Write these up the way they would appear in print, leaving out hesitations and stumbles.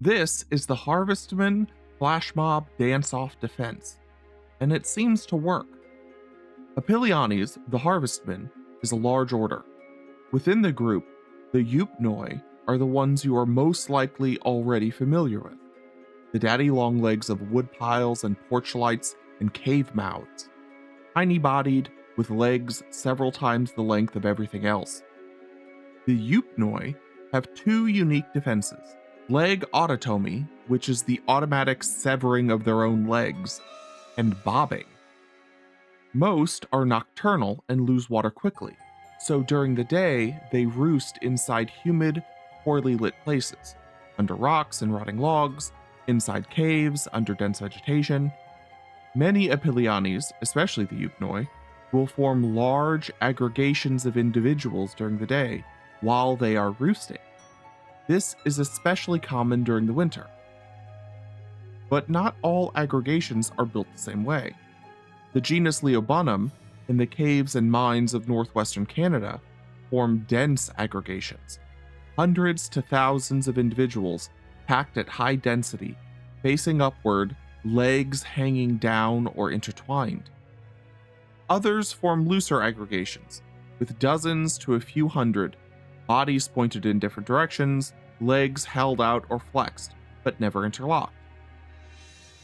This is the Harvestman Flash Mob Dance-Off Defense, and it seems to work. Apilianes, the Harvestmen, is a large order. Within the group, the Eupnoi are the ones you are most likely already familiar with. The daddy longlegs of wood piles and porch lights and cave mouths. Tiny-bodied, with legs several times the length of everything else. The Eupnoi have two unique defenses. Leg autotomy, which is the automatic severing of their own legs, and bobbing. Most are nocturnal and lose water quickly, so during the day they roost inside humid, poorly lit places, under rocks and rotting logs, inside caves, under dense vegetation. Many Apilianes, especially the Eupnoi, will form large aggregations of individuals during the day while they are roosting. This is especially common during the winter. But not all aggregations are built the same way. The genus Leobunum in the caves and mines of northwestern Canada form dense aggregations, hundreds to thousands of individuals packed at high density, facing upward, legs hanging down or intertwined. Others form looser aggregations, with dozens to a few hundred, bodies pointed in different directions, legs held out or flexed, but never interlocked.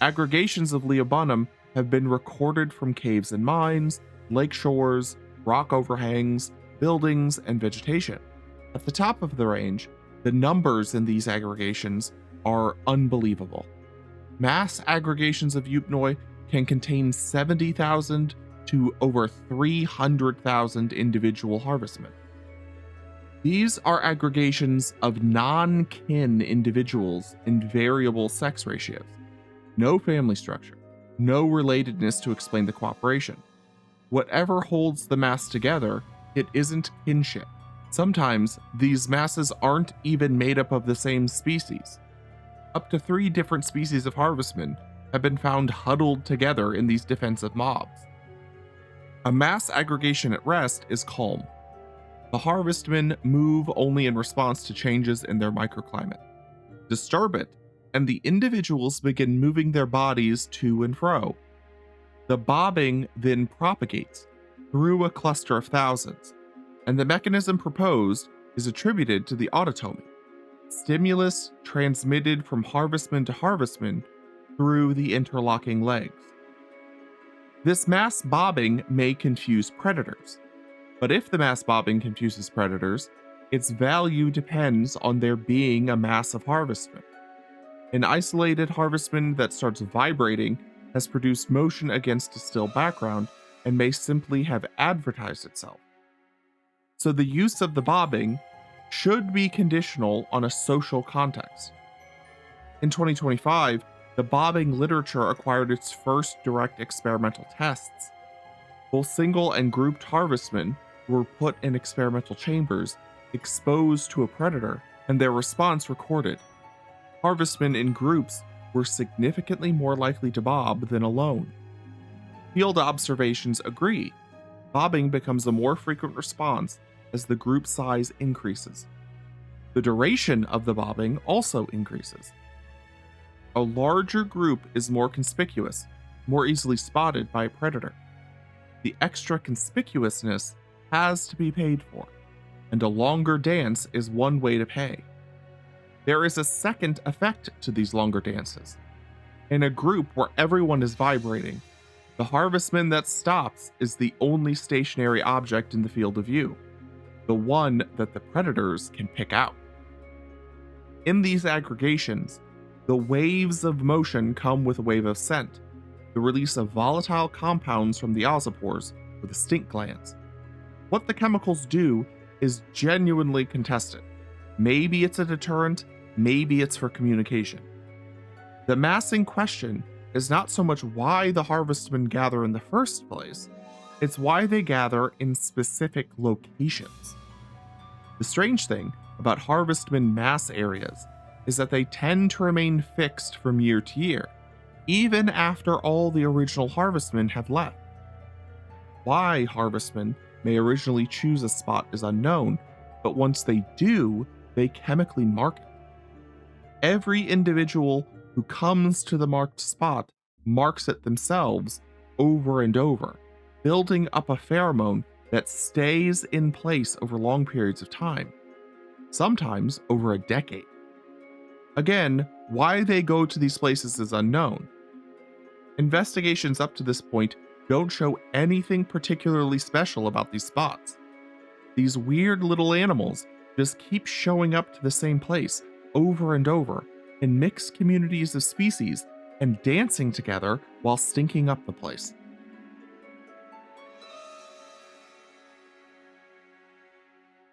Aggregations of Leobunum have been recorded from caves and mines, lake shores, rock overhangs, buildings, and vegetation. At the top of the range, the numbers in these aggregations are unbelievable. Mass aggregations of Eupnoi can contain 70,000 to over 300,000 individual Harvestmen. These are aggregations of non-kin individuals in variable sex ratios. No family structure, no relatedness to explain the cooperation. Whatever holds the mass together, it isn't kinship. Sometimes these masses aren't even made up of the same species. Up to 3 different species of Harvestmen have been found huddled together in these defensive mobs. A mass aggregation at rest is calm. The Harvestmen move only in response to changes in their microclimate. Disturb it, and the individuals begin moving their bodies to and fro. The bobbing then propagates through a cluster of thousands, and the mechanism proposed is attributed to the autotomy, stimulus transmitted from Harvestman to Harvestman through the interlocking legs. This mass bobbing may confuse predators, but if the mass bobbing confuses predators, its value depends on there being a mass of Harvestmen. An isolated Harvestman that starts vibrating has produced motion against a still background and may simply have advertised itself. So the use of the bobbing should be conditional on a social context. In 2025, the bobbing literature acquired its first direct experimental tests. Both single and grouped Harvestmen were put in experimental chambers, exposed to a predator, and their response recorded. Harvestmen in groups were significantly more likely to bob than alone. Field observations agree. Bobbing becomes a more frequent response as the group size increases. The duration of the bobbing also increases. A larger group is more conspicuous, more easily spotted by a predator. The extra conspicuousness has to be paid for, and a longer dance is one way to pay. There is a second effect to these longer dances. In a group where everyone is vibrating, the Harvestman that stops is the only stationary object in the field of view, the one that the predators can pick out. In these aggregations, the waves of motion come with a wave of scent, the release of volatile compounds from the ossipores or the stink glands. What the chemicals do is genuinely contested. Maybe it's a deterrent, maybe it's for communication. The massing question is not so much why the Harvestmen gather in the first place, it's why they gather in specific locations. The strange thing about Harvestmen mass areas is that they tend to remain fixed from year to year, even after all the original Harvestmen have left. Why Harvestmen may originally choose a spot is unknown, but once they do, they chemically mark it. Every individual who comes to the marked spot marks it themselves over and over, building up a pheromone that stays in place over long periods of time, sometimes over a decade. Again, why they go to these places is unknown. Investigations up to this point don't show anything particularly special about these spots. These weird little animals just keep showing up to the same place over and over in mixed communities of species and dancing together while stinking up the place.